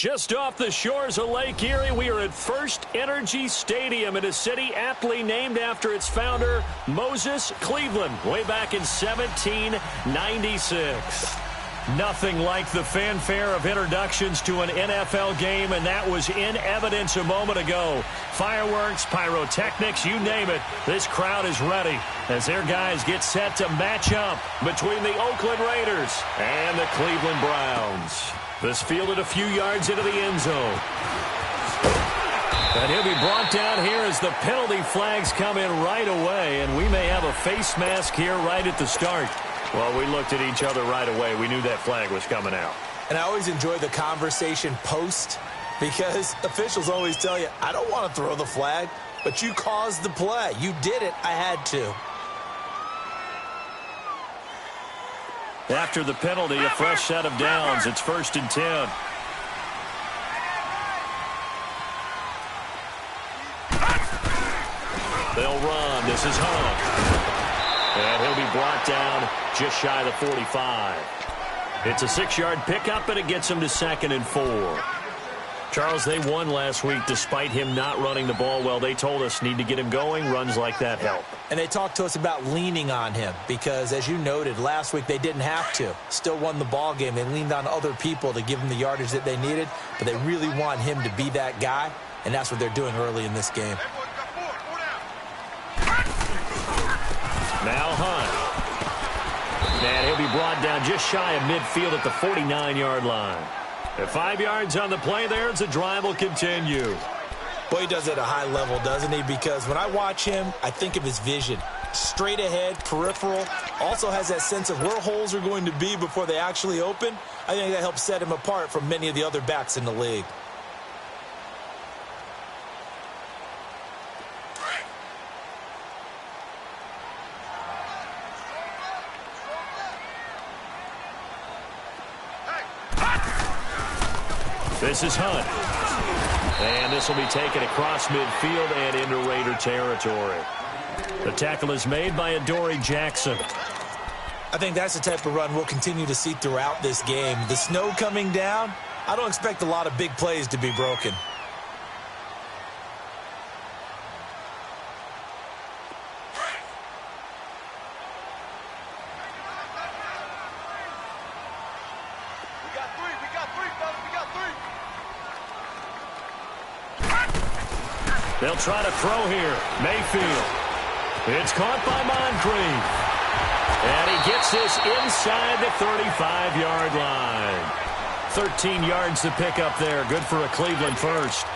Just off the shores of Lake Erie, we are at First Energy Stadium in a city aptly named after its founder, Moses Cleveland, way back in 1796. Nothing like the fanfare of introductions to an NFL game, and that was in evidence a moment ago. Fireworks, pyrotechnics, you name it. This crowd is ready as their guys get set to match up between the Oakland Raiders and the Cleveland Browns. This fielded a few yards into the end zone. And he'll be brought down here as the penalty flags come in right away, and we may have a face mask here right at the start. Well, we looked at each other right away. We knew that flag was coming out. And I always enjoy the conversation post because officials always tell you, I don't want to throw the flag, but you caused the play. You did it. I had to. After the penalty, a fresh set of downs. It's 1st and 10. They'll run. This is Hunt. And he'll be brought down just shy of the 45. It's a 6-yard pickup, and it gets him to 2nd and 4. Charles, they won last week despite him not running the ball well. They told us need to get him going. Runs like that help. And they talked to us about leaning on him because, as you noted, last week they didn't have to. Still won the ball game. They leaned on other people to give them the yardage that they needed, but they really want him to be that guy, and that's what they're doing early in this game. Now Hunt. And he'll be brought down just shy of midfield at the 49-yard line. At 5 yards on the play there, the drive will continue. Boy, he does it at a high level, doesn't he? Because when I watch him, I think of his vision. Straight ahead, peripheral. Also has that sense of where holes are going to be before they actually open. I think that helps set him apart from many of the other backs in the league. This is Hunt. And this will be taken across midfield and into Raider territory. The tackle is made by Adoree Jackson. I think that's the type of run we'll continue to see throughout this game. The snow coming down, I don't expect a lot of big plays to be broken. They'll try to throw here. Mayfield. It's caught by Moncrief. And he gets this inside the 35-yard line. 13 yards to pick up there. Good for a Cleveland first.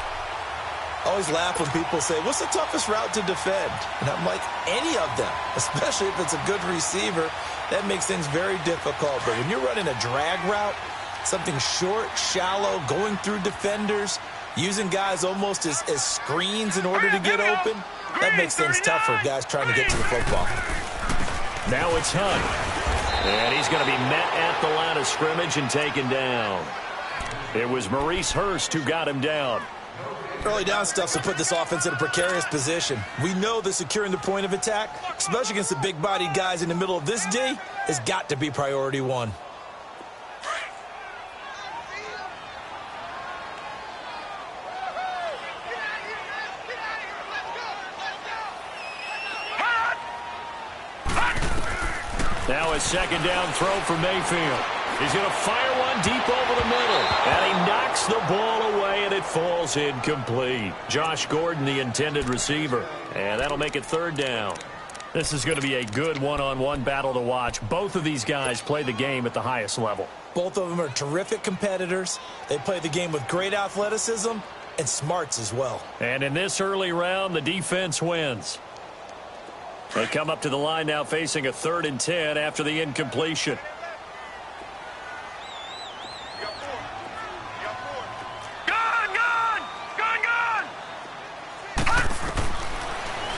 I always laugh when people say, what's the toughest route to defend? And I'm like, any of them, especially if it's a good receiver. That makes things very difficult. But when you're running a drag route, something short, shallow, going through defenders, using guys almost as screens in order to get open, that makes things tough for guys trying to get to the football. Now it's Hunt. And he's going to be met at the line of scrimmage and taken down. It was Maurice Hurst who got him down. Early down stuff to put this offense in a precarious position. We know that securing the point of attack, especially against the big-bodied guys in the middle of this D, has got to be priority one. Now a second down throw for Mayfield. He's going to fire one deep over the middle. And he knocks the ball away, and it falls incomplete. Josh Gordon, the intended receiver. And that'll make it 3rd down. This is going to be a good one-on-one battle to watch. Both of these guys play the game at the highest level. Both of them are terrific competitors. They play the game with great athleticism and smarts as well. And in this early round, the defense wins. They come up to the line now facing a 3rd and 10 after the incompletion.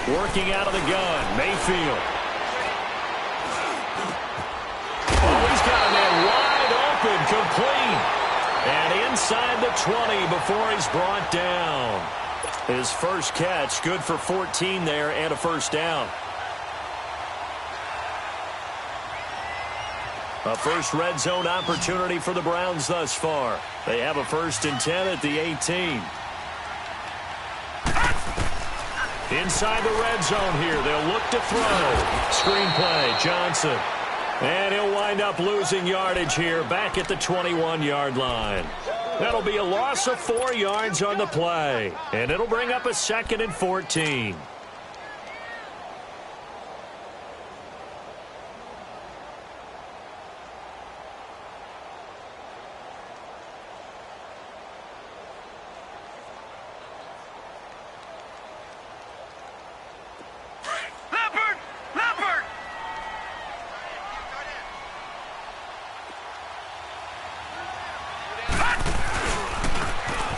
Working out of the gun, Mayfield. Oh, he's got a man wide open, complete. And inside the 20 before he's brought down. His first catch, good for 14 there and a 1st down. A first red zone opportunity for the Browns thus far. They have a 1st and 10 at the 18. Inside the red zone here. They'll look to throw. Screenplay, Johnson. And he'll wind up losing yardage here back at the 21-yard line. That'll be a loss of 4 yards on the play. And it'll bring up a 2nd and 14.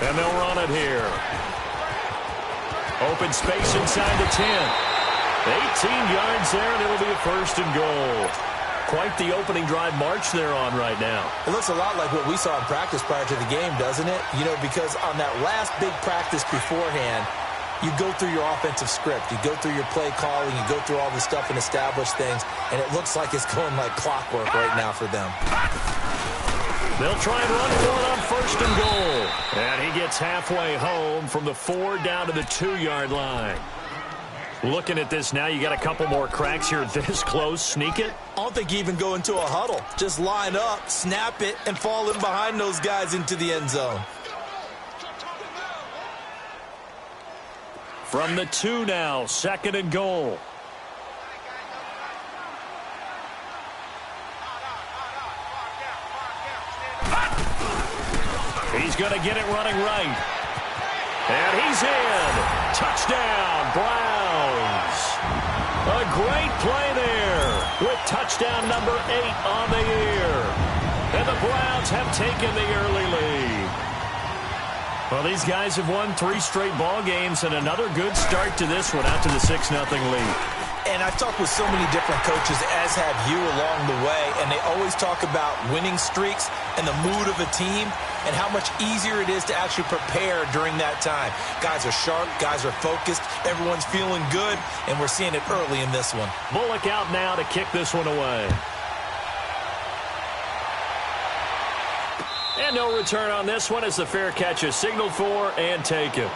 And they'll run it here. Open space inside the 10. 18 yards there, and it'll be a 1st and goal. Quite the opening drive march they're on right now. It looks a lot like what we saw in practice prior to the game, doesn't it? You know, because on that last big practice beforehand, you go through your offensive script. You go through your play calling. You go through all the stuff and establish things, and it looks like it's going like clockwork right now for them. They'll try and run for it on 1st and goal. And he gets halfway home from the 4 down to the 2-yard line. Looking at this now, you got a couple more cracks here this close. Sneak it. I don't think you even go into a huddle. Just line up, snap it, and fall in behind those guys into the end zone. From the 2 now, 2nd and goal. He's going to get it running right. And he's in. Touchdown, Browns. A great play there with touchdown number 8 on the year. And the Browns have taken the early lead. Well, these guys have won 3 straight ball games and another good start to this one out to the 6-0 lead. And I've talked with so many different coaches, as have you along the way, and they always talk about winning streaks and the mood of a team and how much easier it is to actually prepare during that time. Guys are sharp, guys are focused, everyone's feeling good, and we're seeing it early in this one. Bullock out now to kick this one away. And no return on this one as the fair catch is signaled for and taken.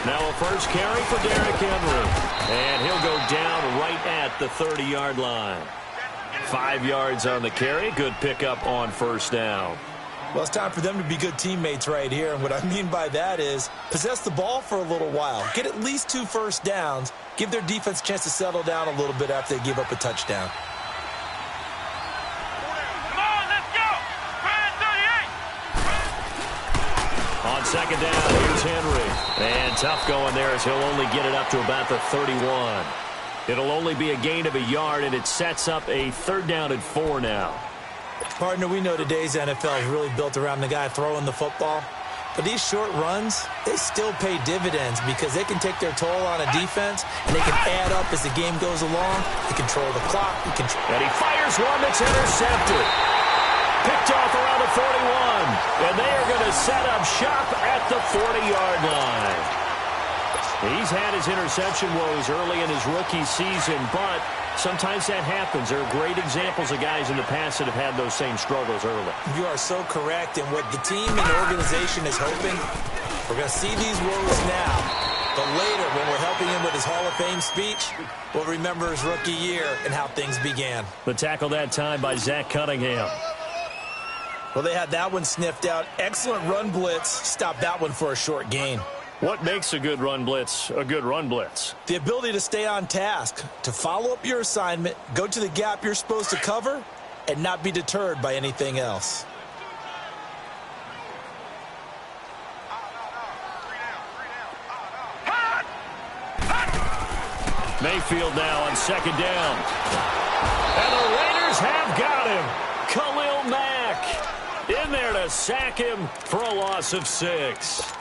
Now a first carry for Derrick Henry. And he'll go down right at the 30-yard line. 5 yards on the carry. Good pickup on 1st down. Well, it's time for them to be good teammates right here. And what I mean by that is possess the ball for a little while. Get at least 2 first downs. Give their defense a chance to settle down a little bit after they give up a touchdown. On 2nd down, here's Henry. And tough going there as he'll only get it up to about the 31. It'll only be a gain of a yard, and it sets up a 3rd down and 4 now. Partner, we know today's NFL is really built around the guy throwing the football. But these short runs, they still pay dividends because they can take their toll on a defense, and they can add up as the game goes along. They control the clock. And he fires one that's intercepted. Picked off around the 41. And they are going to set up shop at the 40-yard line. He's had his interception woes early in his rookie season, but sometimes that happens. There are great examples of guys in the past that have had those same struggles early. You are so correct. And what the team and organization is hoping, we're going to see these woes now. But later, when we're helping him with his Hall of Fame speech, we'll remember his rookie year and how things began. The tackle that time by Zach Cunningham. Well, they had that one sniffed out. Excellent run blitz. Stopped that one for a short gain. What makes a good run blitz a good run blitz? The ability to stay on task, to follow up your assignment, go to the gap you're supposed to cover, and not be deterred by anything else. Hey! Mayfield now on second down. And the Raiders have got him. Khalil Mack in there to sack him for a loss of 6.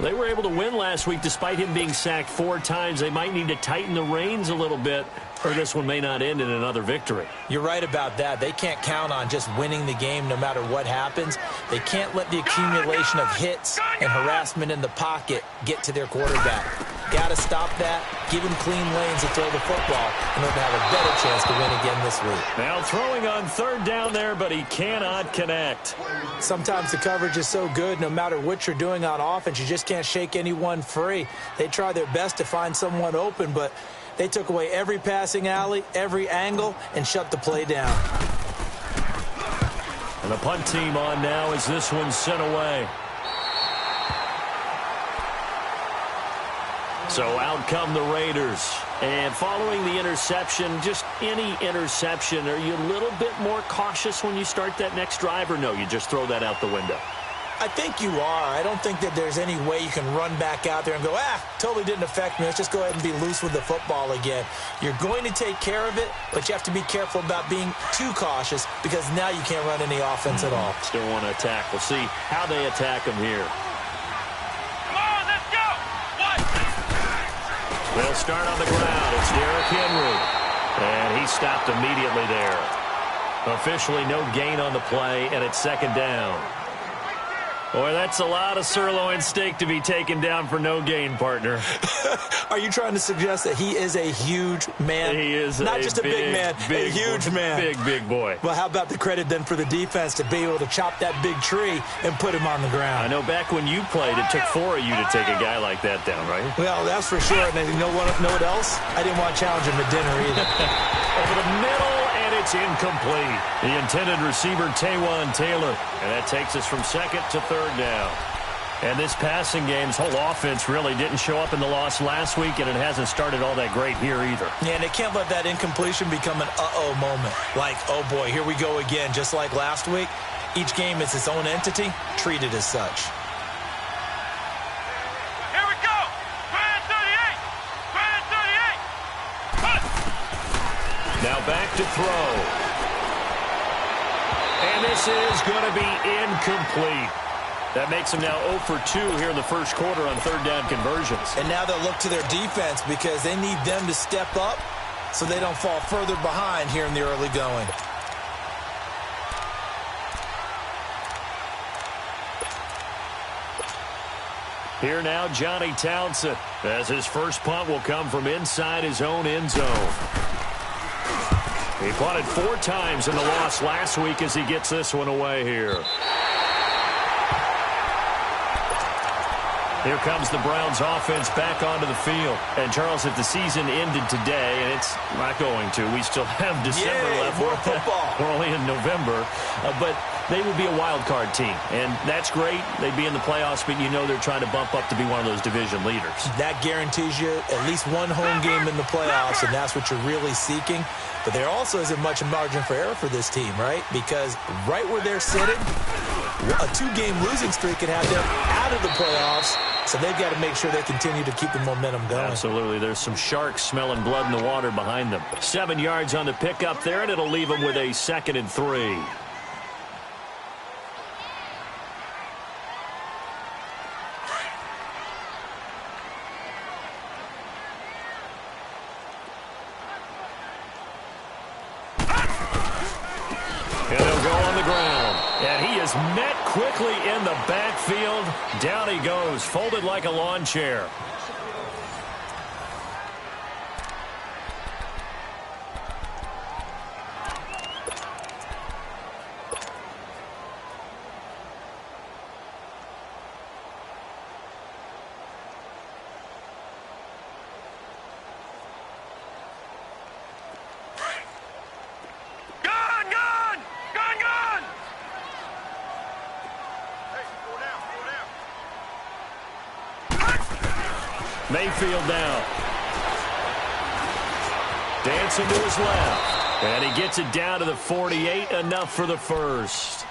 They were able to win last week despite him being sacked 4 times. They might need to tighten the reins a little bit, or this one may not end in another victory. You're right about that. They can't count on just winning the game no matter what happens. They can't let the accumulation of hits and harassment in the pocket get to their quarterback. Got to stop that, give him clean lanes to throw the football in order to have a better chance to win again this week. Now throwing on third down there, but he cannot connect. Sometimes the coverage is so good, no matter what you're doing on offense, you just can't shake anyone free. They try their best to find someone open, but they took away every passing alley, every angle, and shut the play down. And the punt team on now as this one's sent away. So out come the Raiders. And following the interception, just any interception, are you a little bit more cautious when you start that next drive, or no, you just throw that out the window? I think you are. I don't think that there's any way you can run back out there and go, totally didn't affect me. Let's just go ahead and be loose with the football again. You're going to take care of it, but you have to be careful about being too cautious because now you can't run any offense at all. Still want to attack. We'll see how they attack them here. They'll start on the ground. It's Derrick Henry. And he stopped immediately there. Officially no gain on the play, and it's second down. Boy, that's a lot of sirloin steak to be taken down for no gain, partner. Are you trying to suggest that he is a huge man? He is not just a big man, a huge man. Big boy. Well, how about the credit then for the defense to be able to chop that big tree and put him on the ground? I know back when you played, it took 4 of you to take a guy like that down, right? Well, that's for sure. And you know what else? I didn't want to challenge him at dinner either. Over the middle, and it's incomplete. The intended receiver, Taywan Taylor. And that takes us from second to third down. And this passing game's whole offense really didn't show up in the loss last week, and it hasn't started all that great here either. Yeah, and they can't let that incompletion become an uh-oh moment. Like, oh boy, here we go again, just like last week. Each game is its own entity, treated as such. Here we go! Grand 38! Grand 38! Punt! Now back to throw. And this is going to be incomplete. That makes them now 0 for 2 here in the first quarter on third down conversions. And now they'll look to their defense because they need them to step up so they don't fall further behind here in the early going. Here now, Johnny Townsend, as his first punt will come from inside his own end zone. He punted 4 times in the loss last week as he gets this one away here. Here comes the Browns offense back onto the field. And, Charles, if the season ended today, and it's not going to, we still have December left. More football. We're only in November. But they would be a wild card team. And that's great. They'd be in the playoffs, but you know they're trying to bump up to be one of those division leaders. That guarantees you at least one home game in the playoffs, and that's what you're really seeking. But there also isn't much margin for error for this team, right? Because right where they're sitting, a 2-game losing streak can have them out of the playoffs. So they've got to make sure they continue to keep the momentum going. Absolutely. There's some sharks smelling blood in the water behind them. 7 yards on the pickup there, and it'll leave them with a 2nd and 3. And they'll go on the ground. And he is met quickly in the backfield. Down he goes, folded like a lawn chair. Mayfield now. Dancing to his left. And he gets it down to the 48, enough for the first.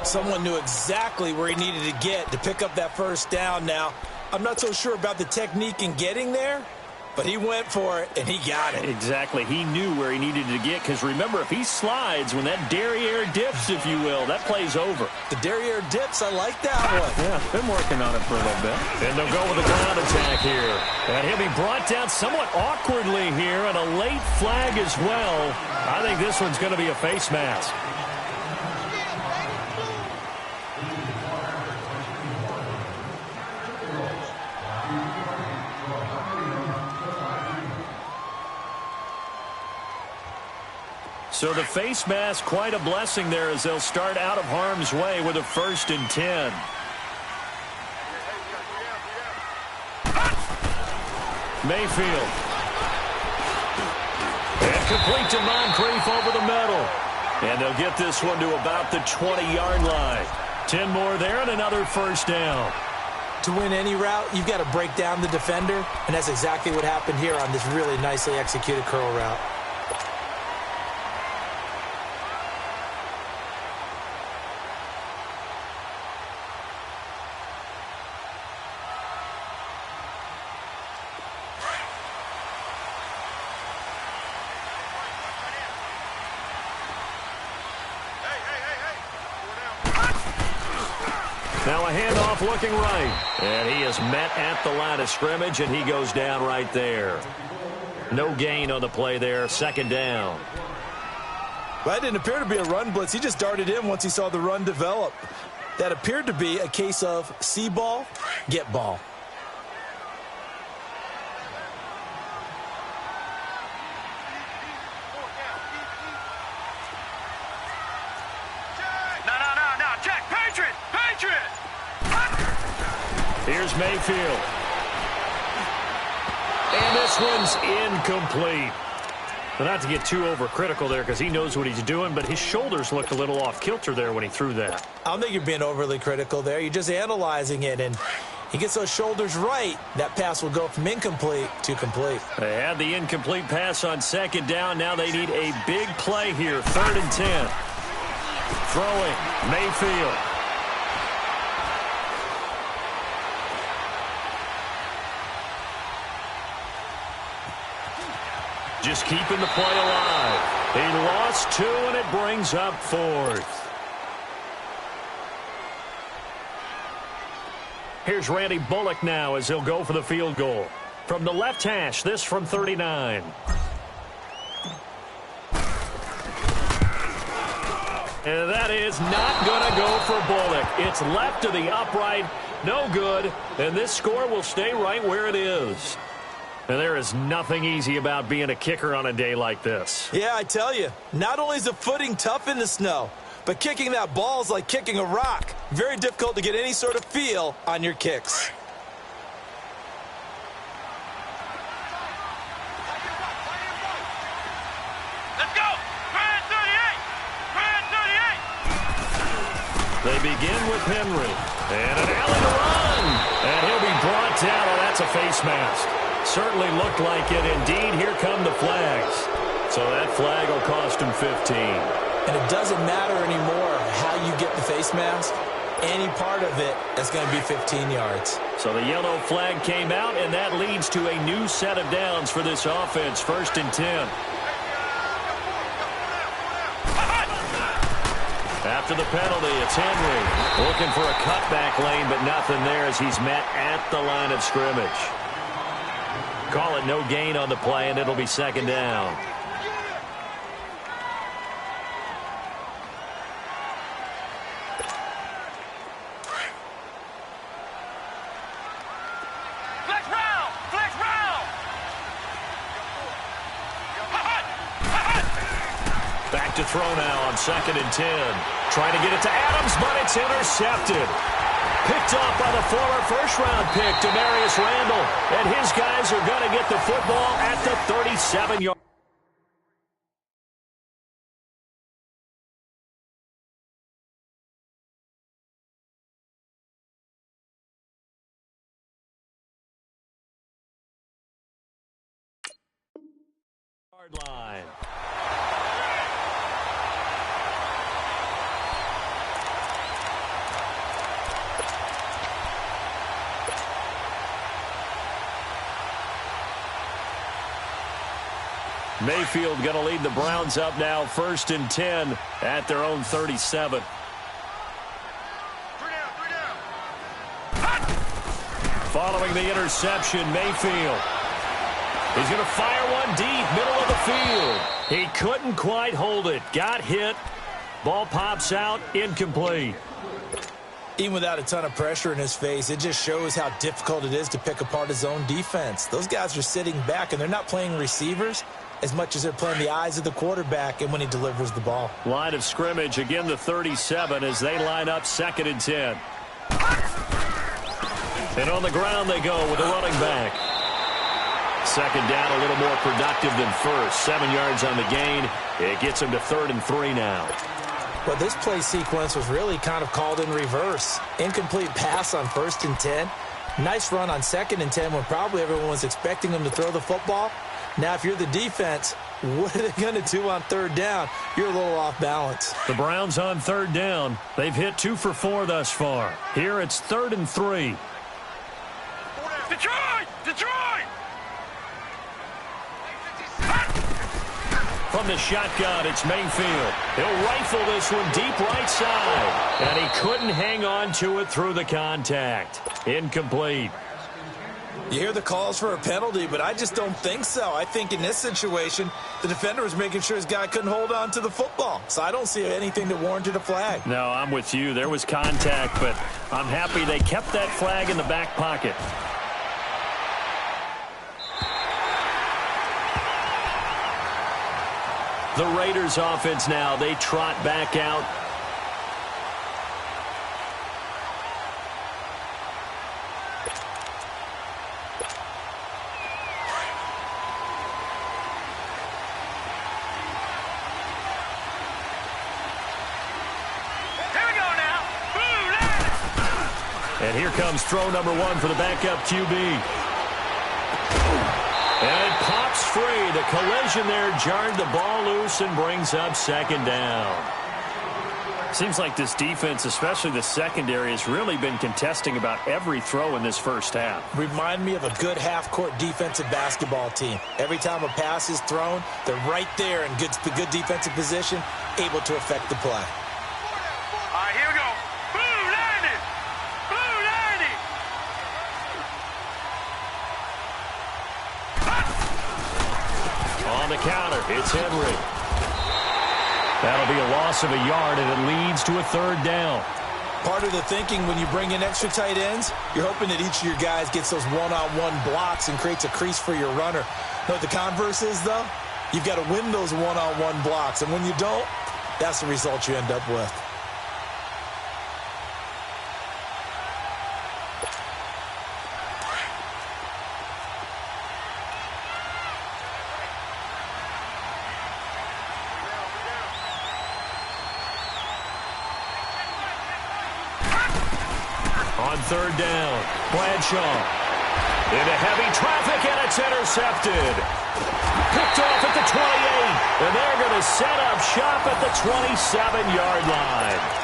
Someone knew exactly where he needed to get to pick up that first down now. I'm not so sure about the technique in getting there, But he went for it, and he got it. Exactly. He knew where he needed to get, because remember, if he slides, when that derriere dips, if you will, that play's over. The derriere dips, I like that one. Yeah, been working on it for a little bit. And they'll go with a ground attack here. And he'll be brought down somewhat awkwardly here, and a late flag as well. I think this one's going to be a face mask. So the face mask, quite a blessing there as they'll start out of harm's way with a 1st and 10. Mayfield. And complete to Moncrief over the middle. And they'll get this one to about the 20-yard line. 10 more there and another 1st down. To win any route, you've got to break down the defender, and that's exactly what happened here on this really nicely executed curl route. Now a handoff looking right. And he is met at the line of scrimmage, and he goes down right there. No gain on the play there. 2nd down. Well, that didn't appear to be a run blitz. He just darted in once he saw the run develop. That appeared to be a case of see ball, get ball. Here's Mayfield. And this one's incomplete. But not to get too overcritical there because he knows what he's doing, but his shoulders looked a little off kilter there when he threw that. I don't think you're being overly critical there. You're just analyzing it, and he gets those shoulders right. That pass will go from incomplete to complete. They had the incomplete pass on 2nd down. Now they need a big play here. 3rd and 10. Throwing, Mayfield. Just keeping the play alive. He lost 2, and it brings up 4th. Here's Randy Bullock now as he'll go for the field goal. From the left hash, this from 39. And that is not going to go for Bullock. It's left to the upright. No good. And this score will stay right where it is. And there is nothing easy about being a kicker on a day like this. Yeah, I tell you, not only is the footing tough in the snow, but kicking that ball is like kicking a rock. Very difficult to get any sort of feel on your kicks. Let's go! Grand 38! Grand 38! They begin with Henry. And an alley to run. And he'll be brought down. Oh, that's a face mask. Certainly looked like it. Indeed, here come the flags. So that flag will cost him 15. And it doesn't matter anymore how you get the face mask. Any part of it is going to be 15 yards. So the yellow flag came out, and that leads to a new set of downs for this offense. 1st and 10. After the penalty, it's Henry looking for a cutback lane, but nothing there as he's met at the line of scrimmage. Call it no gain on the play, and it'll be 2nd down. Flex round! Flex round! Back to throw now on 2nd and 10. Trying to get it to Adams, but it's intercepted. Picked off by the former first-round pick, Demarius Randall. And his guys are going to get the football at the 37-yard. Line. Mayfield going to lead the Browns up now, 1st and 10 at their own 37. Following the interception, Mayfield. He's going to fire one deep, middle of the field. He couldn't quite hold it. Got hit. Ball pops out, incomplete. Even without a ton of pressure in his face, it just shows how difficult it is to pick apart his own defense. Those guys are sitting back, and they're not playing receivers as much as they're playing the eyes of the quarterback and when he delivers the ball. Line of scrimmage, again the 37 as they line up 2nd and 10. And on the ground they go with the running back. 2nd down, a little more productive than first. 7 yards on the gain. It gets him to 3rd and 3 now. Well, this play sequence was really kind of called in reverse. Incomplete pass on 1st and 10. Nice run on 2nd and 10 when probably everyone was expecting him to throw the football. Now, if you're the defense, what are they going to do on 3rd down? You're a little off balance. The Browns on 3rd down. They've hit 2 for 4 thus far. Here it's 3rd and 3. Detroit! Detroit! From the shotgun, it's Mayfield. He'll rifle this one deep right side. And he couldn't hang on to it through the contact. Incomplete. You hear the calls for a penalty, but I just don't think so. I think in this situation, the defender was making sure his guy couldn't hold on to the football. So I don't see anything that warranted a flag. No, I'm with you. There was contact, but I'm happy they kept that flag in the back pocket. The Raiders offense now, they trot back out. Here we go now. Boo, And here comes throw number 1 for the backup QB. And it pops free. The collision there jarred the ball loose and brings up 2nd down. Seems like this defense, especially the secondary, has really been contesting about every throw in this first half. Remind me of a good half-court defensive basketball team. Every time a pass is thrown, they're right there in good defensive position, able to affect the play. All right, here we go. Boo, landed. Boo, landed. On the counter, it's Henry. That'll be a loss of a yard, and it leads to a 3rd down. Part of the thinking when you bring in extra tight ends, you're hoping that each of your guys gets those one-on-one blocks and creates a crease for your runner. Know what the converse is, though? You've got to win those one-on-one blocks, and when you don't, that's the result you end up with. On 3rd down, Bradshaw. Into heavy traffic, and it's intercepted. Picked off at the 28, and they're going to set up shop at the 27-yard line.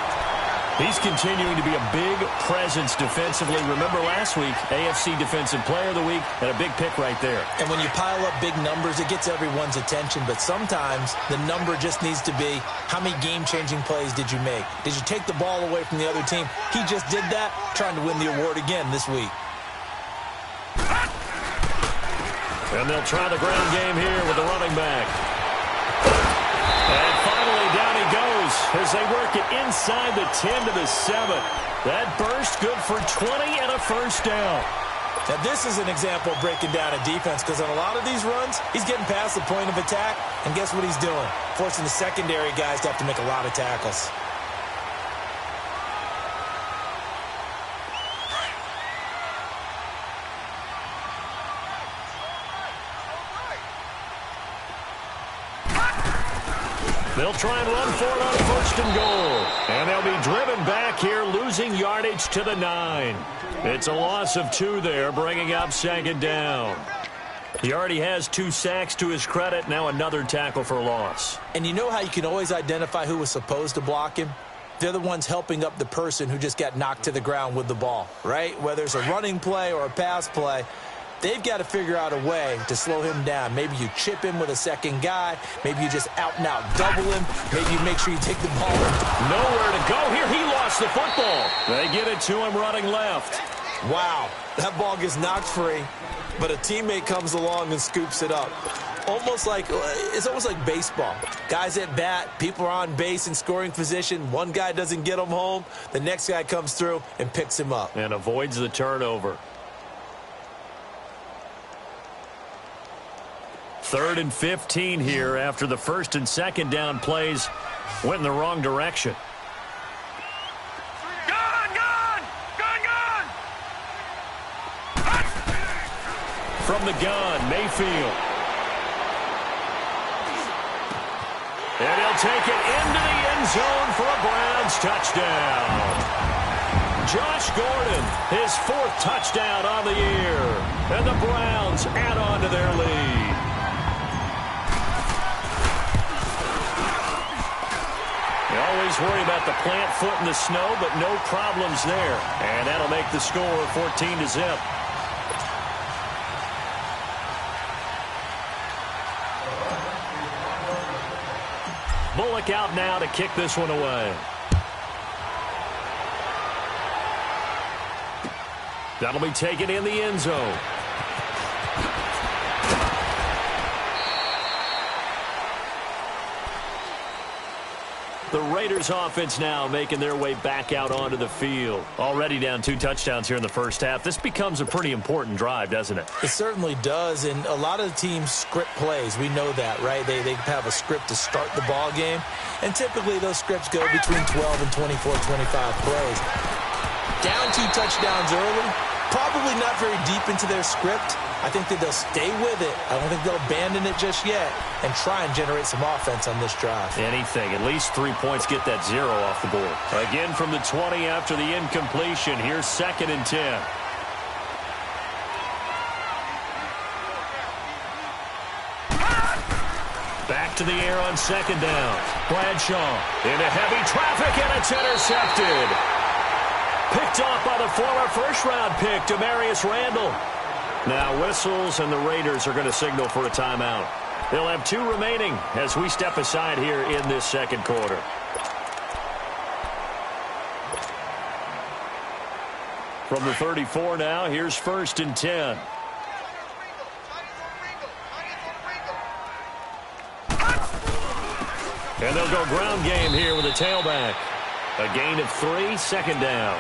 He's continuing to be a big presence defensively. Remember last week, AFC Defensive Player of the Week, and a big pick right there. And when you pile up big numbers, it gets everyone's attention. But sometimes the number just needs to be, how many game-changing plays did you make? Did you take the ball away from the other team? He just did that, trying to win the award again this week. And they'll try the ground game here with the running back. And finally, down he goes as they work it inside the 10 to the 7. That burst good for 20 and a 1st down. Now, this is an example of breaking down a defense because on a lot of these runs, he's getting past the point of attack, and guess what he's doing? Forcing the secondary guys to have to make a lot of tackles. They'll try and run for it on 1st and goal. And they'll be driven back here, losing yardage to the 9. It's a loss of 2 there, bringing up 2nd down. He already has 2 sacks to his credit, now another tackle for loss. And you know how you can always identify who was supposed to block him? They're the ones helping up the person who just got knocked to the ground with the ball, right? Whether it's a running play or a pass play, They've got to figure out a way to slow him down. Maybe you chip him with a second guy. Maybe you just out-and-out double him. Maybe you make sure you take the ball. Nowhere to go here. He lost the football. They get it to him running left. Wow, that ball gets knocked free, but a teammate comes along and scoops it up. It's almost like baseball. Guys at bat, people are on base in scoring position. One guy doesn't get him home. The next guy comes through and picks him up. And avoids the turnover. 3rd and 15 here after the first and second down plays went in the wrong direction. From the gun, Mayfield. And he'll take it into the end zone for a Browns touchdown. Josh Gordon, his 4th touchdown on the year. And the Browns add on to their lead. You always worry about the plant foot in the snow, but no problems there. And that'll make the score 14-0. Bullock out now to kick this one away. That'll be taken in the end zone. The Raiders offense now making their way back out onto the field. Already down 2 touchdowns here in the first half. This becomes a pretty important drive, doesn't it? It certainly does, and a lot of the teams script plays. We know that, right? They have a script to start the ball game, and typically those scripts go between 12 and 24, 25 plays. Down 2 touchdowns early, probably not very deep into their script. I think that they'll stay with it. I don't think they'll abandon it just yet and try and generate some offense on this drive. Anything. At least 3 points, get that 0 off the board. Again from the 20 after the incompletion. Here's 2nd and 10. Back to the air on 2nd down. Bradshaw into heavy traffic, and it's intercepted. Picked off by the former first-round pick, Demarius Randall. Now whistles, and the Raiders are going to signal for a timeout. They'll have 2 remaining as we step aside here in this second quarter. From the 34 now, here's 1st and 10. And they'll go ground game here with a tailback. A gain of 3, 2nd down.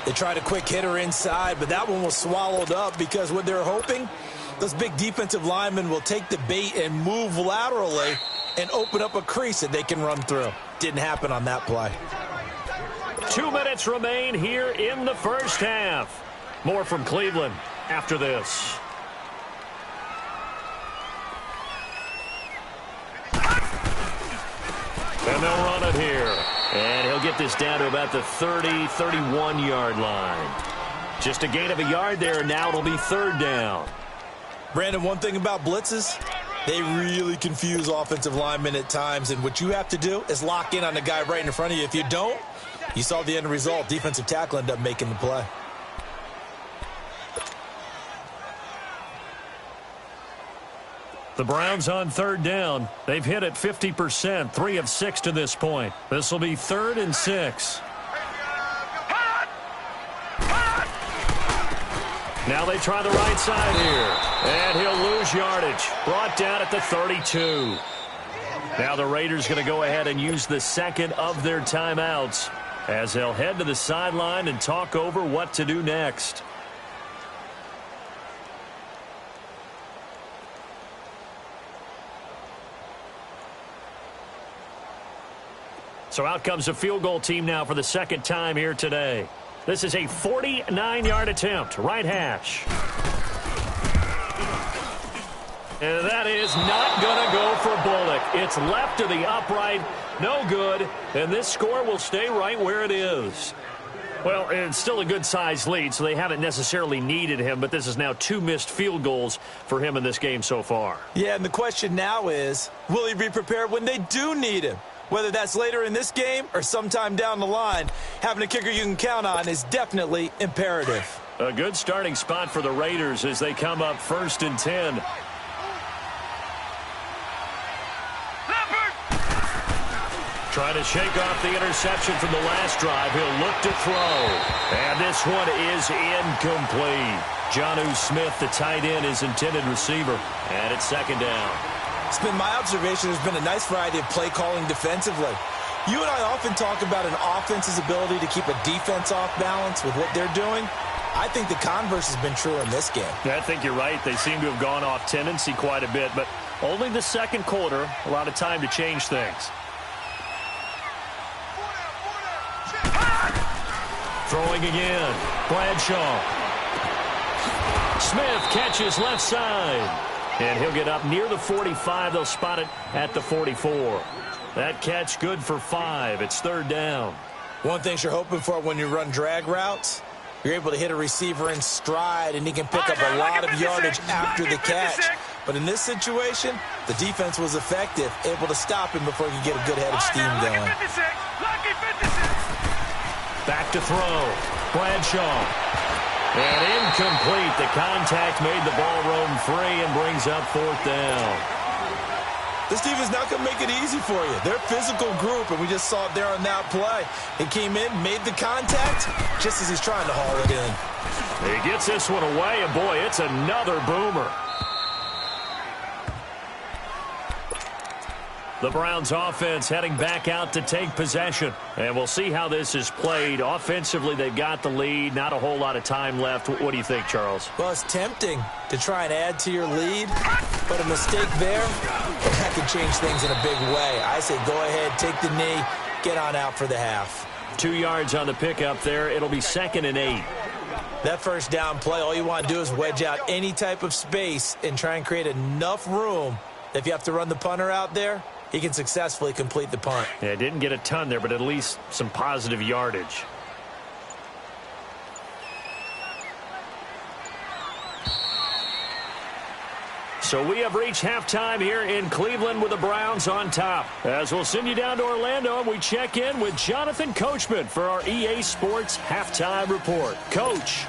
They tried a quick hitter inside, but that one was swallowed up because what they're hoping, those big defensive linemen will take the bait and move laterally and open up a crease that they can run through. Didn't happen on that play. 2 minutes remain here in the first half. More from Cleveland after this. And they'll run it here. And he'll get this down to about the 30, 31-yard line. Just a gain of a yard there, and now it'll be 3rd down. Brandon, one thing about blitzes, they really confuse offensive linemen at times, and what you have to do is lock in on the guy right in front of you. If you don't, you saw the end result. Defensive tackle ended up making the play. The Browns on 3rd down. They've hit it 50%, 3 of 6 to this point. This will be 3rd and 6. Now they try the right side here. And he'll lose yardage. Brought down at the 32. Now the Raiders going to go ahead and use the 2nd of their timeouts as they'll head to the sideline and talk over what to do next. So out comes a field goal team now for the 2nd time here today. This is a 49-yard attempt, right hash. And that is not going to go for Bullock. It's left to the upright, no good, and this score will stay right where it is. Well, it's still a good-sized lead, so they haven't necessarily needed him, but this is now 2 missed field goals for him in this game so far. Yeah, and the question now is, will he be prepared when they do need him? Whether that's later in this game or sometime down the line, having a kicker you can count on is definitely imperative. A good starting spot for the Raiders as they come up 1st and 10. Trying to shake off the interception from the last drive. He'll look to throw. And this one is incomplete. Jonnu Smith, the tight end, his intended receiver. And it's 2nd down. It's been my observation there's been a nice variety of play calling defensively. You and I often talk about an offense's ability to keep a defense off balance with what they're doing. I think the converse has been true in this game. Yeah, I think you're right. They seem to have gone off tendency quite a bit, but only the 2nd quarter, a lot of time to change things. Throwing again. Bradshaw. Smith catches left side. And he'll get up near the 45. They'll spot it at the 44. That catch good for 5. It's 3rd down. One thing you're hoping for when you run drag routes, you're able to hit a receiver in stride, and he can pick up a lot of yardage after the catch. But in this situation, the defense was effective, able to stop him before he could get a good head of steam going. Back to throw. Bradshaw. And incomplete. The contact made the ball roam free and brings up 4th down. This team is not going to make it easy for you. They're a physical group, and we just saw it there on that play. He came in, made the contact, just as he's trying to haul it in. He gets this one away, and boy, it's another boomer. The Browns offense heading back out to take possession. And we'll see how this is played. Offensively, they've got the lead. Not a whole lot of time left. What do you think, Charles? Well, it's tempting to try and add to your lead, but a mistake there, that could change things in a big way. I say go ahead, take the knee, get on out for the half. 2 yards on the pickup there. It'll be 2nd and 8. That first down play, all you want to do is wedge out any type of space and try and create enough room that if you have to run the punter out there, he can successfully complete the punt. Yeah, didn't get a ton there, but at least some positive yardage. So we have reached halftime here in Cleveland with the Browns on top. As we'll send you down to Orlando, and we check in with Jonathan Coachman for our EA Sports Halftime Report. Coach.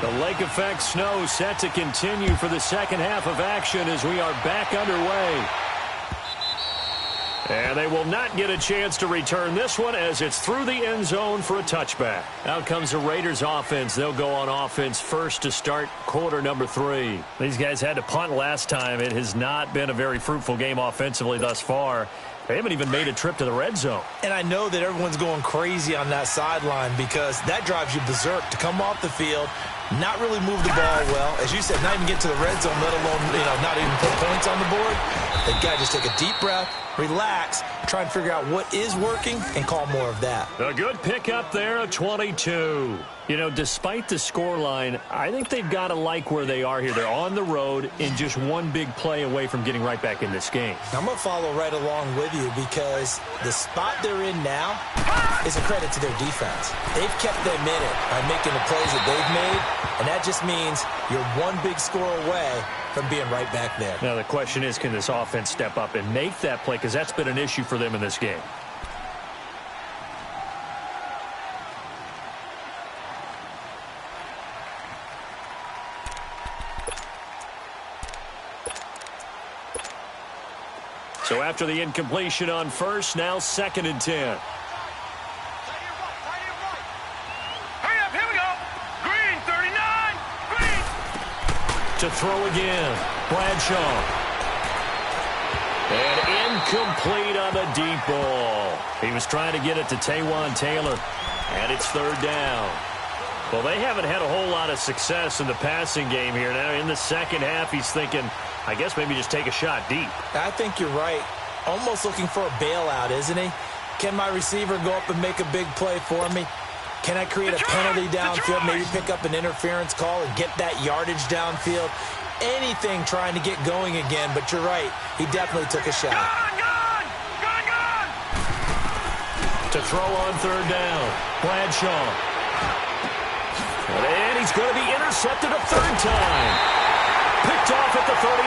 The lake effect snow set to continue for the 2nd half of action as we are back underway. And they will not get a chance to return this one as it's through the end zone for a touchback. Out comes the Raiders offense. They'll go on offense first to start quarter number 3. These guys had to punt last time. It has not been a very fruitful game offensively thus far. They haven't even made a trip to the red zone. And I know that everyone's going crazy on that sideline because that drives you berserk to come off the field, not really move the ball well. As you said, not even get to the red zone, let alone, not even put points on the board. They've got to just take a deep breath, relax, try and figure out what is working, and call more of that. A good pickup there, a 22. Despite the scoreline, I think they've got to like where they are here. They're on the road and just one big play away from getting right back in this game. I'm going to follow right along with you because the spot they're in now is a credit to their defense. They've kept them in it by making the plays that they've made, and that just means you're one big score away from being right back there. Now, the question is, can this offense step up and make that play? Because that's been an issue for them in this game. So after the incompletion on first, now 2nd and 10. Hurry up, here we go. Green, 39, green. To throw again, Bradshaw. And incomplete on the deep ball. He was trying to get it to Taywan Taylor, and it's 3rd down. Well, they haven't had a whole lot of success in the passing game here. Now in the 2nd half, he's thinking, I guess maybe just take a shot deep. I think you're right. Almost looking for a bailout, isn't he? Can my receiver go up and make a big play for me? Can I create a penalty downfield, maybe pick up an interference call and get that yardage downfield? Anything trying to get going again, but you're right. He definitely took a shot. Gone! To throw on 3rd down, Bradshaw. And he's going to be intercepted a 3rd time. Picked off at the 39.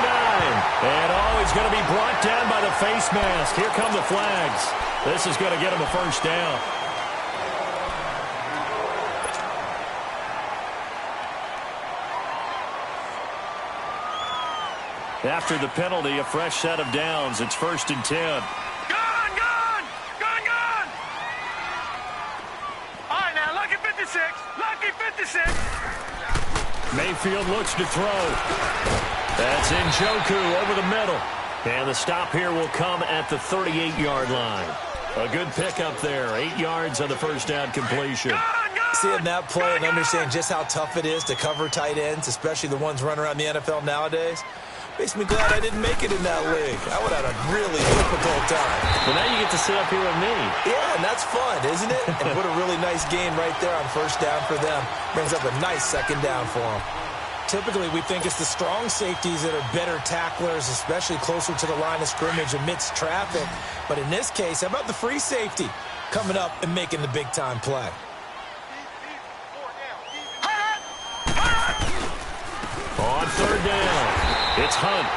And he's going to be brought down by the face mask. Here come the flags. This is going to get him a first down. After the penalty, a fresh set of downs. It's 1st and 10. Gone! All right, now, lucky 56. Lucky 56. Mayfield looks to throw. That's Njoku over the middle. And the stop here will come at the 38-yard line. A good pickup there. 8 yards on the first down completion. Seeing that play and understanding just how tough it is to cover tight ends, especially the ones running around the NFL nowadays, makes me glad I didn't make it in that league. I would have had a really difficult time. Well, now you get to sit up here with me. Yeah, and that's fun, isn't it? And what a really nice game right there on first down for them. Brings up a nice second down for them. Typically, we think it's the strong safeties that are better tacklers, especially closer to the line of scrimmage amidst traffic. But in this case, how about the free safety coming up and making the big-time play? On third down, it's Hunt.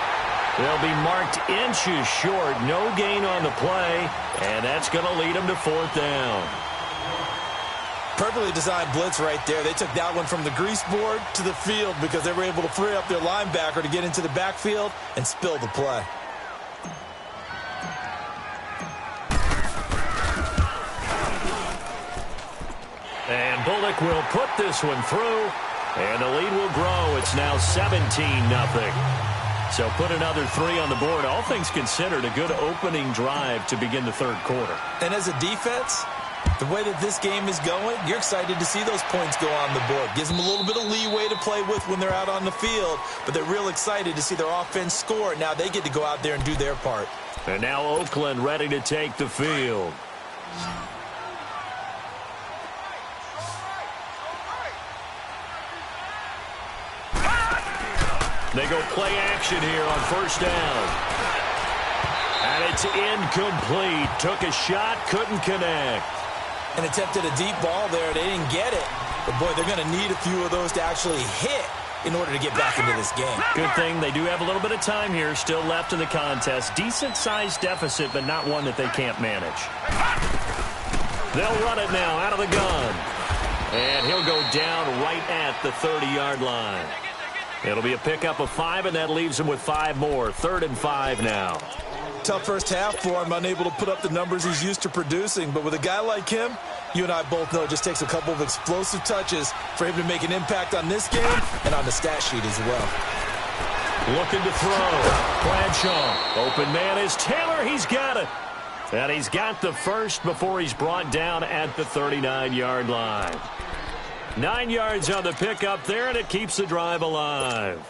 They'll be marked inches short. No gain on the play, and that's going to lead them to 4th down. Perfectly designed blitz right there. They took that one from the grease board to the field because they were able to free up their linebacker to get into the backfield and spill the play. And Bullock will put this one through, and the lead will grow. It's now 17-0. So put another 3 on the board. All things considered, a good opening drive to begin the third quarter. And as a defense, the way that this game is going, you're excited to see those points go on the board. Gives them a little bit of leeway to play with when they're out on the field, but they're real excited to see their offense score. Now they get to go out there and do their part. And now Oakland ready to take the field. They go play action here on first down. And it's incomplete. Took a shot, couldn't connect. And attempted a deep ball there. They didn't get it. But, boy, they're going to need a few of those to actually hit in order to get back into this game. Good thing they do have a little bit of time here still left in the contest. Decent-sized deficit, but not one that they can't manage. They'll run it now out of the gun. And he'll go down right at the 30-yard line. It'll be a pickup of 5, and that leaves him with 5 more. 3rd and 5 now. Tough first half for him, unable to put up the numbers he's used to producing. But with a guy like him, you and I both know it just takes a couple of explosive touches for him to make an impact on this game and on the stat sheet as well. Looking to throw. Bradshaw. Open man is Taylor. He's got it. And he's got the first before he's brought down at the 39-yard line. 9 yards on the pickup there, and it keeps the drive alive.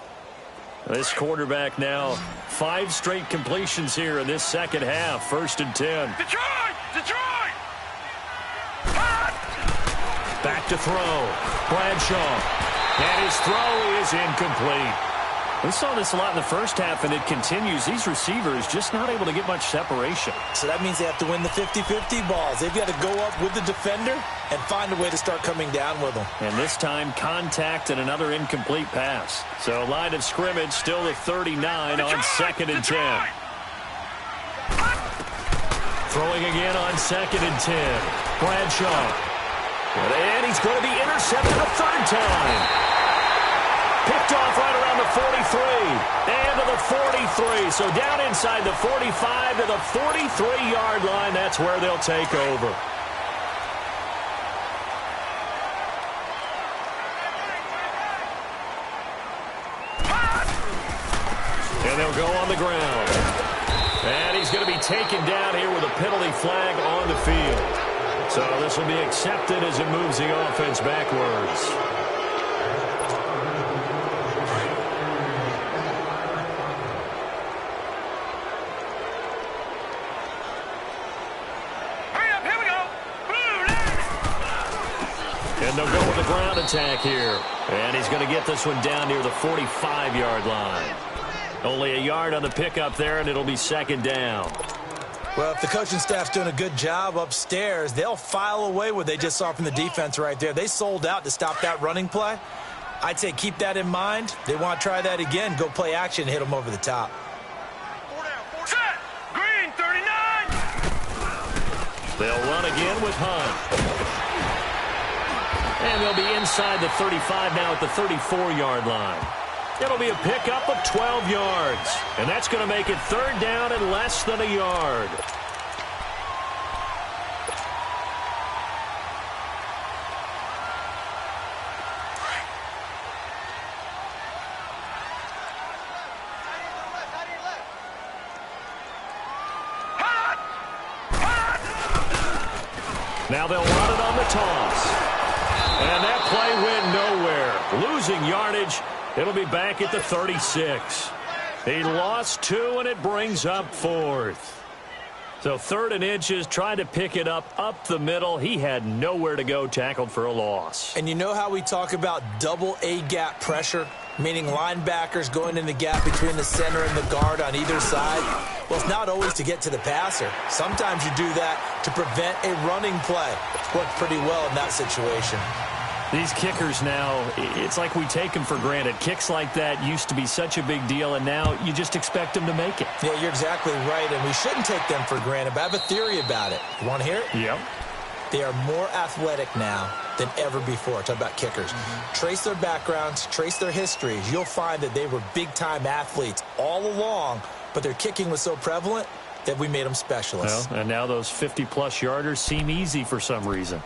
This quarterback now 5 straight completions here in this second half. 1st and 10. Detroit! Detroit! Back to throw. Bradshaw. And his throw is incomplete. We saw this a lot in the first half, and it continues. These receivers just not able to get much separation. So that means they have to win the 50-50 balls. They've got to go up with the defender and find a way to start coming down with them. And this time, contact and another incomplete pass. So line of scrimmage still at 39 on 2nd and 10. Throwing again on 2nd and 10. Bradshaw. And he's going to be intercepted a 3rd time. Picked off right around the 43 and to the 43. So down inside the 45 to the 43-yard line. That's where they'll take over. And they'll go on the ground. And he's going to be taken down here with a penalty flag on the field. So this will be accepted as it moves the offense backwards. And they'll go with a ground attack here. And he's going to get this one down near the 45-yard line. Only a yard on the pickup there, and it'll be 2nd down. Well, if the coaching staff's doing a good job upstairs, they'll file away what they just saw from the defense right there. They sold out to stop that running play. I'd say keep that in mind. They want to try that again. Go play action and hit them over the top. Set. Green 39. They'll run again with Hunt. And they'll be inside the 35 now at the 34-yard line. It'll be a pickup of 12 yards. And that's going to make it third down and less than a yard. Now they'll run it on the toss. And that play went nowhere. Losing yardage. It'll be back at the 36. He lost 2, and it brings up 4th. So 3rd and inches, trying to pick it up the middle. He had nowhere to go, tackled for a loss. And you know how we talk about double A-gap pressure, meaning linebackers going in the gap between the center and the guard on either side? Well, it's not always to get to the passer. Sometimes you do that to prevent a running play. Worked pretty well in that situation. These kickers now, it's like we take them for granted. Kicks like that used to be such a big deal, and now you just expect them to make it. Yeah, you're exactly right, and we shouldn't take them for granted, but I have a theory about it. You want to hear it? Yep. They are more athletic now than ever before. Talk about kickers. Trace their backgrounds, trace their histories. You'll find that they were big-time athletes all along, but their kicking was so prevalent that we made them specialists. Well, and now those 50-plus yarders seem easy for some reason.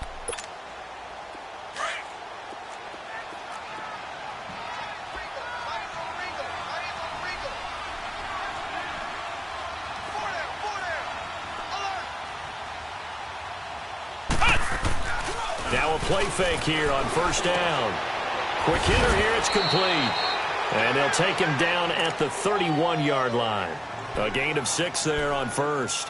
Now a play fake here on first down. Quick hitter here, it's complete. And they'll take him down at the 31-yard line. A gain of 6 there on first.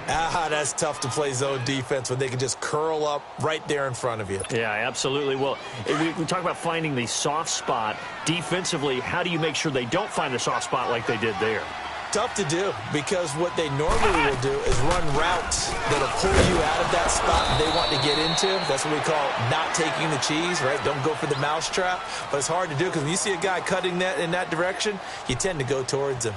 That's tough to play zone defense when they can just curl up right there in front of you. Yeah, absolutely. Well, we talk about finding the soft spot. Defensively, how do you make sure they don't find a soft spot like they did there? Tough to do, because what they normally will do is run routes that'll pull you out of that spot they want to get into. That's what we call not taking the cheese, right? Don't go for the mousetrap. But it's hard to do because when you see a guy cutting that in that direction, you tend to go towards him.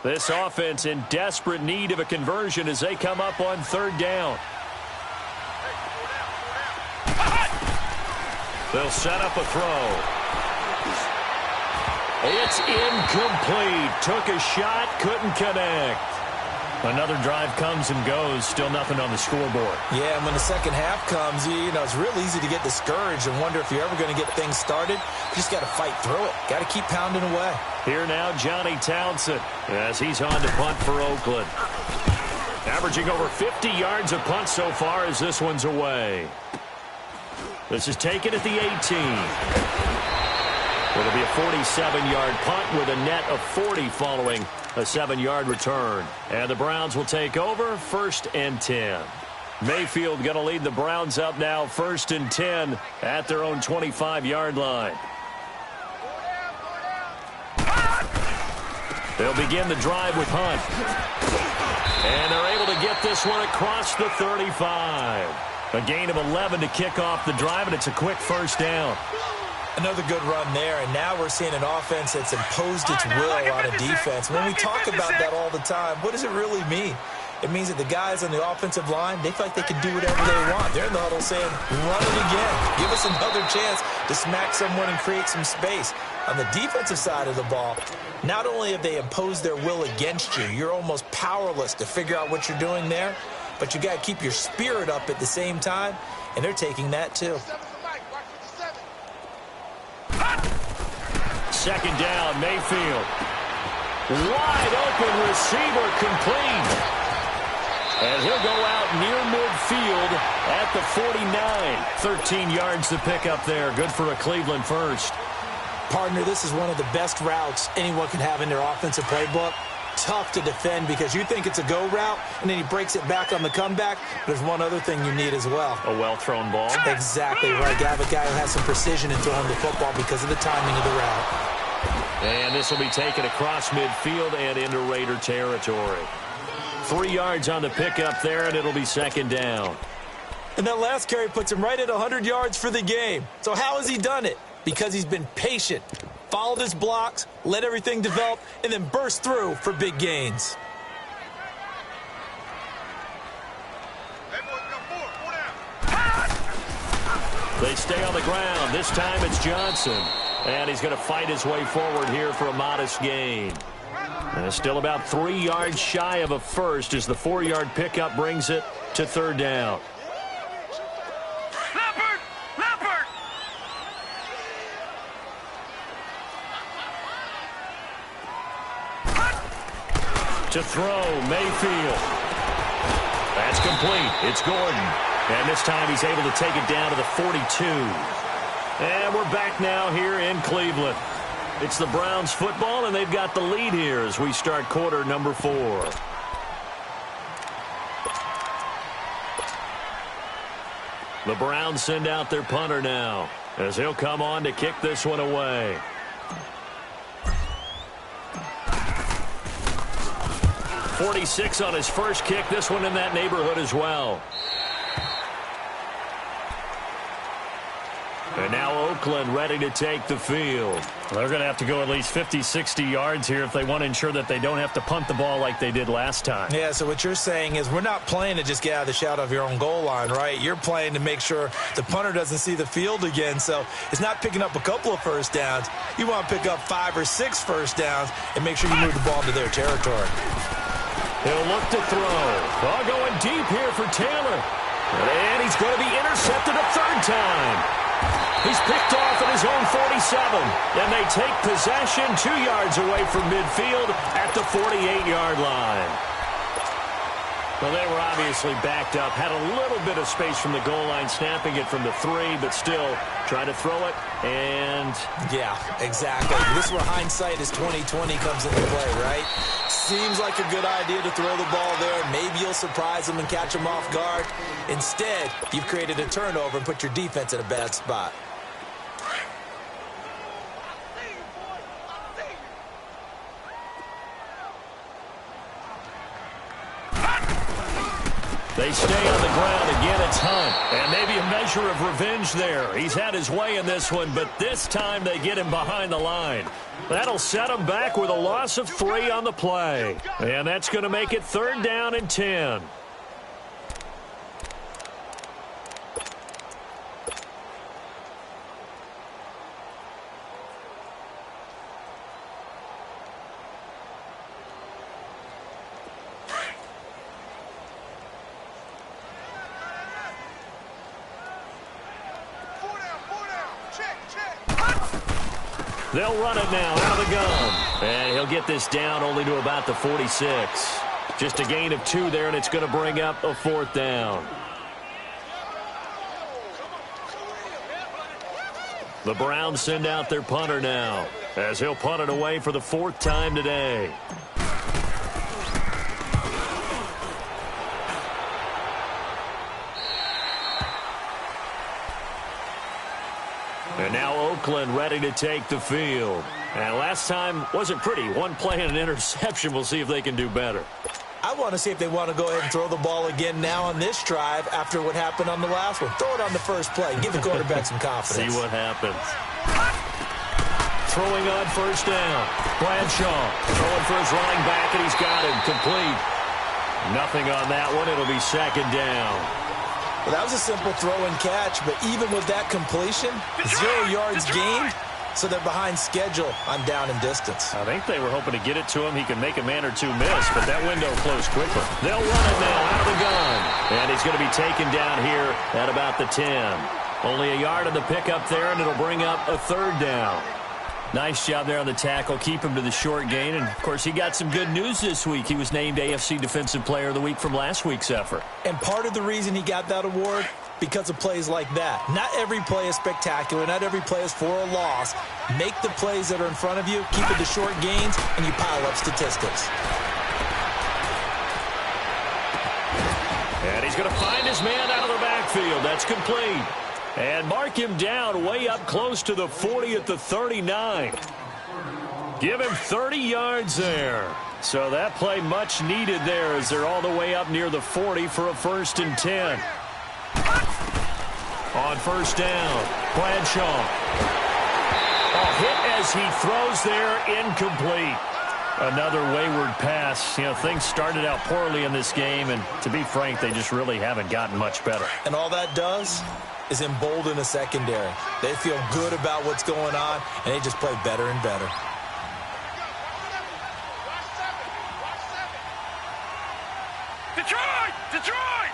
This offense in desperate need of a conversion as they come up on third down. They'll set up a throw. It's incomplete. Took a shot, couldn't connect. Another drive comes and goes. Still nothing on the scoreboard. Yeah, and when the second half comes, you know, it's real easy to get discouraged and wonder if you're ever going to get things started. You just got to fight through it. Got to keep pounding away. Here now, Johnny Townsend, as he's on to punt for Oakland. Averaging over 50 yards a punt so far as this one's away. This is taken at the 18. It'll be a 47-yard punt with a net of 40 following a 7-yard return. And the Browns will take over 1st and 10. Mayfield going to lead the Browns up now 1st and 10 at their own 25-yard line. They'll begin the drive with Hunt. And they're able to get this one across the 35. A gain of 11 to kick off the drive, and it's a quick first down. Another good run there, and now we're seeing an offense that's imposed its will on a defense. When we talk about that all the time, what does it really mean? It means that the guys on the offensive line, they feel like they can do whatever they want. They're in the huddle saying, run it again. Give us another chance to smack someone and create some space. On the defensive side of the ball, not only have they imposed their will against you, you're almost powerless to figure out what you're doing there, but you got to keep your spirit up at the same time, and they're taking that too. Second down, Mayfield. Wide open receiver complete. And he'll go out near midfield at the 49. 13 yards to pick up there. Good for a Cleveland first. Partner, this is one of the best routes anyone can have in their offensive playbook. tough to defend because you think it's a go route, and then he breaks it back on the comeback. There's one other thing you need as well. A well-thrown ball. Exactly right. You have a guy who has some precision in throwing the football because of the timing of the route. And this will be taken across midfield and into Raider territory. 3 yards on the pickup there, and it'll be second down. And that last carry puts him right at 100 yards for the game. So how has he done it? Because he's been patient, followed his blocks, let everything develop, and then burst through for big gains. They stay on the ground. This time it's Johnson. And he's going to fight his way forward here for a modest gain. Still about 3 yards shy of a first as the 4-yard pickup brings it to third down. Leopard! To throw, Mayfield. That's complete. It's Gordon. And this time he's able to take it down to the 42. And we're back now here in Cleveland. It's the Browns football, and they've got the lead here as we start quarter number 4. The Browns send out their punter now as he'll come on to kick this one away. .46 on his first kick. This one in that neighborhood as well. And now Oakland ready to take the field. They're going to have to go at least 50, 60 yards here if they want to ensure that they don't have to punt the ball like they did last time. Yeah, so what you're saying is we're not playing to just get out of the shadow of your own goal line, right? You're playing to make sure the punter doesn't see the field again. So it's not picking up a couple of first downs. You want to pick up 5 or 6 first downs and make sure you move the ball into their territory. He'll look to throw. Ball going deep here for Taylor. And he's going to be intercepted a third time. He's picked off at his own 47, and they take possession 2 yards away from midfield at the 48-yard line. Well, they were obviously backed up, had a little bit of space from the goal line, snapping it from the 3, but still trying to throw it, and... Yeah, exactly. This is where hindsight is 20/20 comes into play, right? Seems like a good idea to throw the ball there. Maybe you'll surprise them and catch them off guard. Instead, you've created a turnover and put your defense in a bad spot. They stay on the ground. Again, it's Hunt. And maybe a measure of revenge there. He's had his way in this one, but this time they get him behind the line. That'll set him back with a loss of 3 on the play. And that's going to make it third down and 10. They'll run it now out of the gun. And he'll get this down only to about the 46. Just a gain of 2 there, and it's going to bring up a 4th down. The Browns send out their punter now as he'll punt it away for the 4th time today. And now Oakland ready to take the field. And last time wasn't pretty. One play and an interception. We'll see if they can do better. I want to see if they want to go ahead and throw the ball again now on this drive after what happened on the last one. Throw it on the first play. Give the quarterback some confidence. See what happens. Throwing on first down. Bradshaw throwing for his running back, and he's got him complete. Nothing on that one. It'll be second down. Well, that was a simple throw and catch, but even with that completion, 0 yards gained, so they're behind schedule on down and distance. I think they were hoping to get it to him. He could make a man or 2 miss, but that window closed quickly. They'll run it now out of the gun, and he's going to be taken down here at about the 10. Only a yard on the pickup there, and it'll bring up a third down. Nice job there on the tackle. Keep him to the short gain. And, of course, he got some good news this week. He was named AFC Defensive Player of the Week from last week's effort. And part of the reason he got that award, because of plays like that. Not every play is spectacular. Not every play is for a loss. Make the plays that are in front of you, keep it to short gains, and you pile up statistics. going to find his man out of the backfield. That's complete. And mark him down way up close to the 40 at the 39. Give him 30 yards there. So that play much needed there as they're all the way up near the 40 for a 1st and 10. On 1st down, Bradshaw. A hit as he throws there, incomplete. Another wayward pass. You know, things started out poorly in this game, and to be frank, they just really haven't gotten much better. And all that does is embolden the secondary. They feel good about what's going on, and they just play better and better. Detroit! Detroit!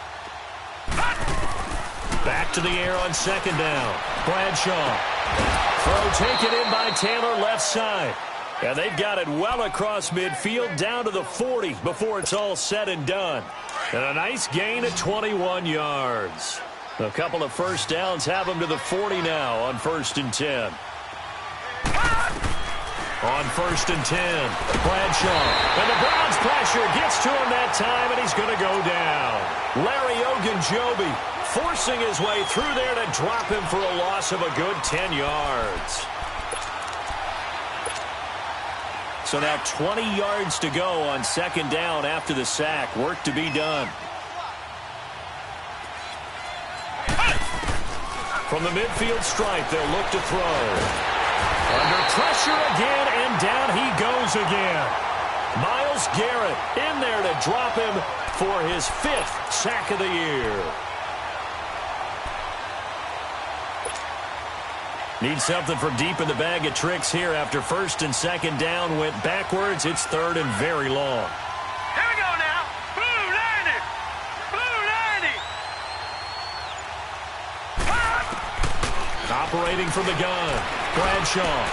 Back to the air on 2nd down. Bradshaw. Throw taken in by Taylor left side. And they've got it well across midfield down to the 40 before it's all said and done. And a nice gain of 21 yards. A couple of 1st downs have them to the 40 now on 1st and 10. On 1st and 10, Bradshaw. And the Browns pressure gets to him that time, and he's going to go down. Larry Ogunjobi forcing his way through there to drop him for a loss of a good 10 yards. So now 20 yards to go on 2nd down after the sack. Work to be done. From the midfield stripe, they'll look to throw. Under pressure again, and down he goes again. Myles Garrett in there to drop him for his 5th sack of the year. Need something from deep in the bag of tricks here after 1st and 2nd down went backwards. It's 3rd and very long. Here we go now. Blue 90. Blue 90. Operating from the gun, Bradshaw.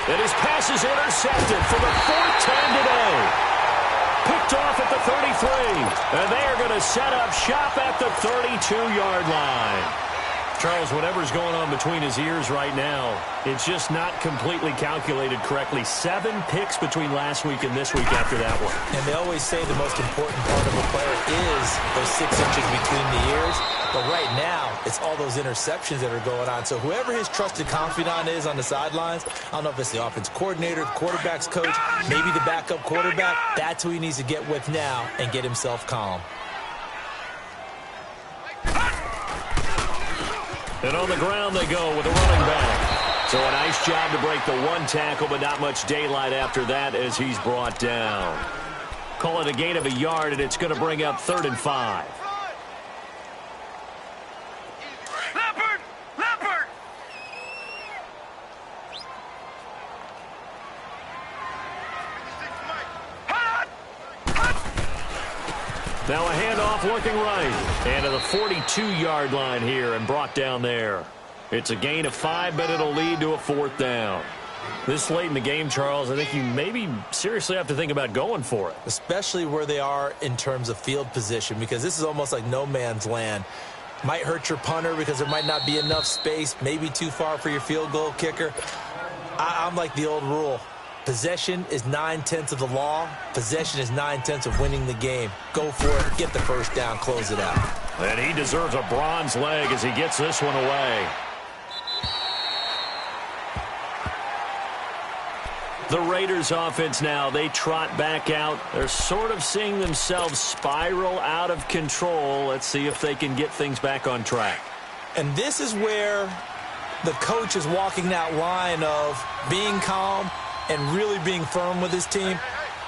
And his pass is intercepted for the 4th time today. Picked off at the 33. And they are going to set up shop at the 32-yard line. Charles, whatever's going on between his ears right now, it's just not completely calculated correctly. 7 picks between last week and this week after that one. And they always say the most important part of a player is those 6 inches between the ears. But right now, it's all those interceptions that are going on. So whoever his trusted confidant is on the sidelines, I don't know if it's the offense coordinator, the quarterback's coach, maybe the backup quarterback, that's who he needs to get with now and get himself calm. And on the ground they go with a running back. So a nice job to break the 1 tackle, but not much daylight after that as he's brought down. Call it a gain of a yard, and it's going to bring up 3rd and 5. Leopard! Leopard! Now a handoff looking right. And to the 42-yard line here and brought down there. It's a gain of 5, but it'll lead to a 4th down. This late in the game, Charles, I think you maybe seriously have to think about going for it. Especially where they are in terms of field position, because this is almost like no man's land. Might hurt your punter because there might not be enough space, maybe too far for your field goal kicker. I'm like the old rule. Possession is 9/10 of the law. Possession is 9/10 of winning the game. Go for it. Get the 1st down. Close it out. And he deserves a bronze leg as he gets this one away. The Raiders offense now, they trot back out. They're sort of seeing themselves spiral out of control. Let's see if they can get things back on track. And this is where the coach is walking that line of being calm and really being firm with his team.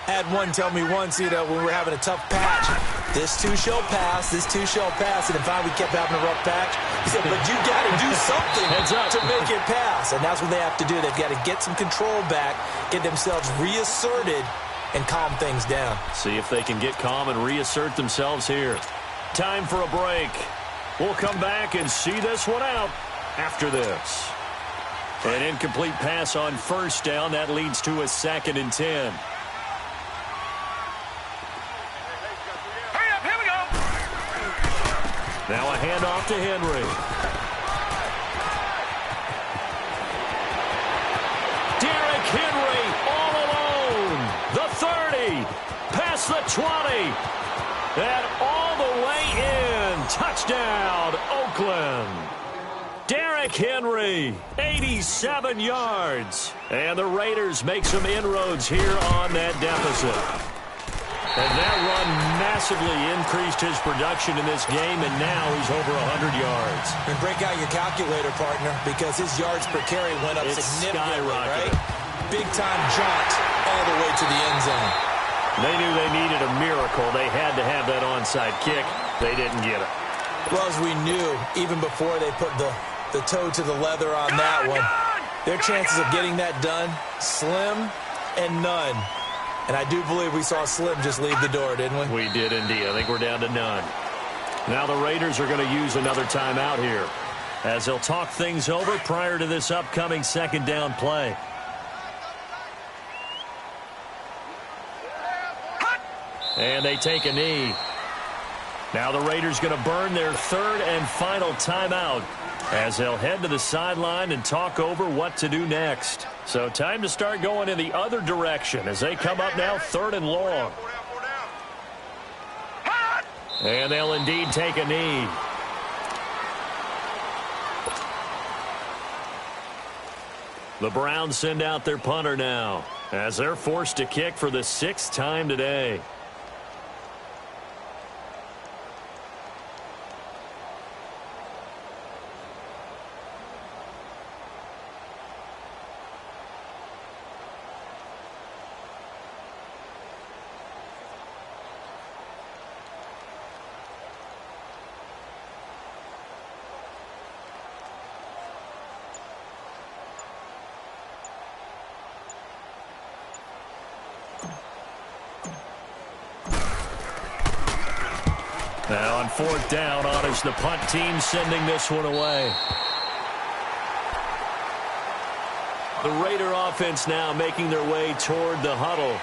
I had one tell me once, when we were having a tough patch, this too shall pass, this too shall pass. And in fact, we kept having a rough patch. He said, but you got to do something to make it pass. And that's what they have to do. They've got to get some control back, get themselves reasserted, and calm things down. See if they can get calm and reassert themselves here. Time for a break. We'll come back and see this one out after this. An incomplete pass on 1st down. That leads to a 2nd and 10. Hurry up, here we go. Now a handoff to Henry. Derrick Henry all alone. The 30. Past the 20. And all the way in. Touchdown, Oakland. Derrick Henry, 87 yards. And the Raiders make some inroads here on that deficit. And that run massively increased his production in this game, and now he's over 100 yards. And break out your calculator, partner, because his yards per carry went up significantly, right? Big-time jaunt all the way to the end zone. They knew they needed a miracle. They had to have that onside kick. They didn't get it. Well, as we knew, even before they put the toe to the leather on that one, their chances of getting that done, slim and none. And I do believe we saw Slim just leave the door, didn't we? We did indeed. I think we're down to none. Now the Raiders are going to use another timeout here as they'll talk things over prior to this upcoming second down play. And they take a knee. Now the Raiders going to burn their third and final timeout as they'll head to the sideline and talk over what to do next. So time to start going in the other direction as they come up now third and long. And they'll indeed take a knee. The Browns send out their punter now as they're forced to kick for the 6th time today. Now on 4th down, honors the punt team sending this one away. The Raider offense now making their way toward the huddle.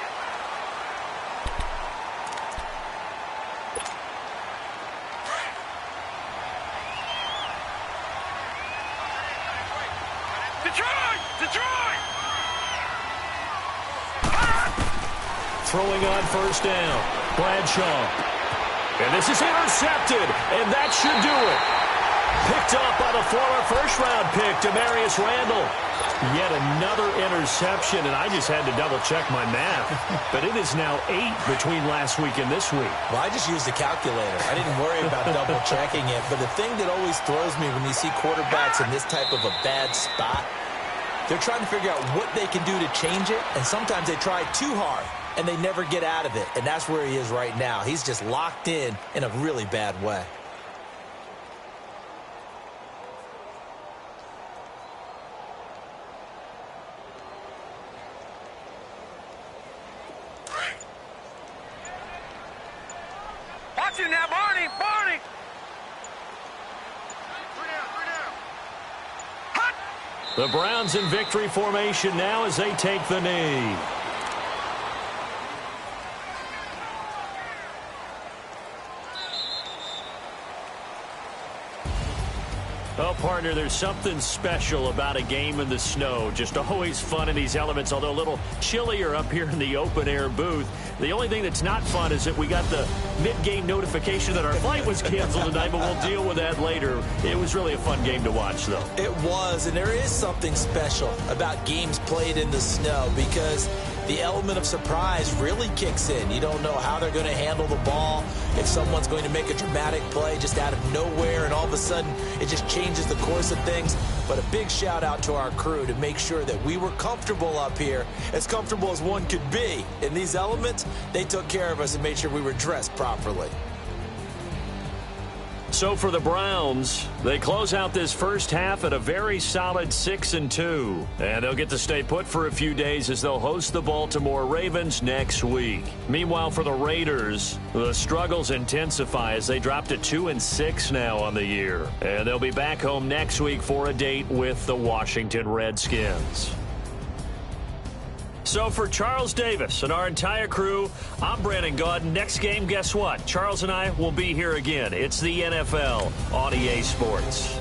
Detroit! Throwing on 1st down, Bradshaw. And this is intercepted, and that should do it. Picked up by the former first-round pick, Demarius Randall. Yet another interception, and I just had to double-check my math. But it is now 8 between last week and this week. Well, I just used the calculator. I didn't worry about double-checking it. But the thing that always throws me when you see quarterbacks in this type of a bad spot, they're trying to figure out what they can do to change it, and sometimes they try too hard. And they never get out of it. And that's where he is right now. He's just locked in a really bad way. Watch it now, Barney! The Browns in victory formation now as they take the knee. Well, partner, there's something special about a game in the snow. Just always fun in these elements, although a little chillier up here in the open-air booth. The only thing that's not fun is that we got the mid-game notification that our flight was canceled tonight, but we'll deal with that later. It was really a fun game to watch, though. It was, and there is something special about games played in the snow because the element of surprise really kicks in. You don't know how they're going to handle the ball, if someone's going to make a dramatic play just out of nowhere, and all of a sudden it just changes the course of things. But a big shout out to our crew to make sure that we were comfortable up here, as comfortable as one could be. In these elements, they took care of us and made sure we were dressed properly. So for the Browns, they close out this first half at a very solid 6-2. And they'll get to stay put for a few days as they'll host the Baltimore Ravens next week. Meanwhile, for the Raiders, the struggles intensify as they drop to 2-6 now on the year. And they'll be back home next week for a date with the Washington Redskins. So for Charles Davis and our entire crew, I'm Brandon Gaudin. Next game, guess what? Charles and I will be here again. It's the NFL on EA Sports.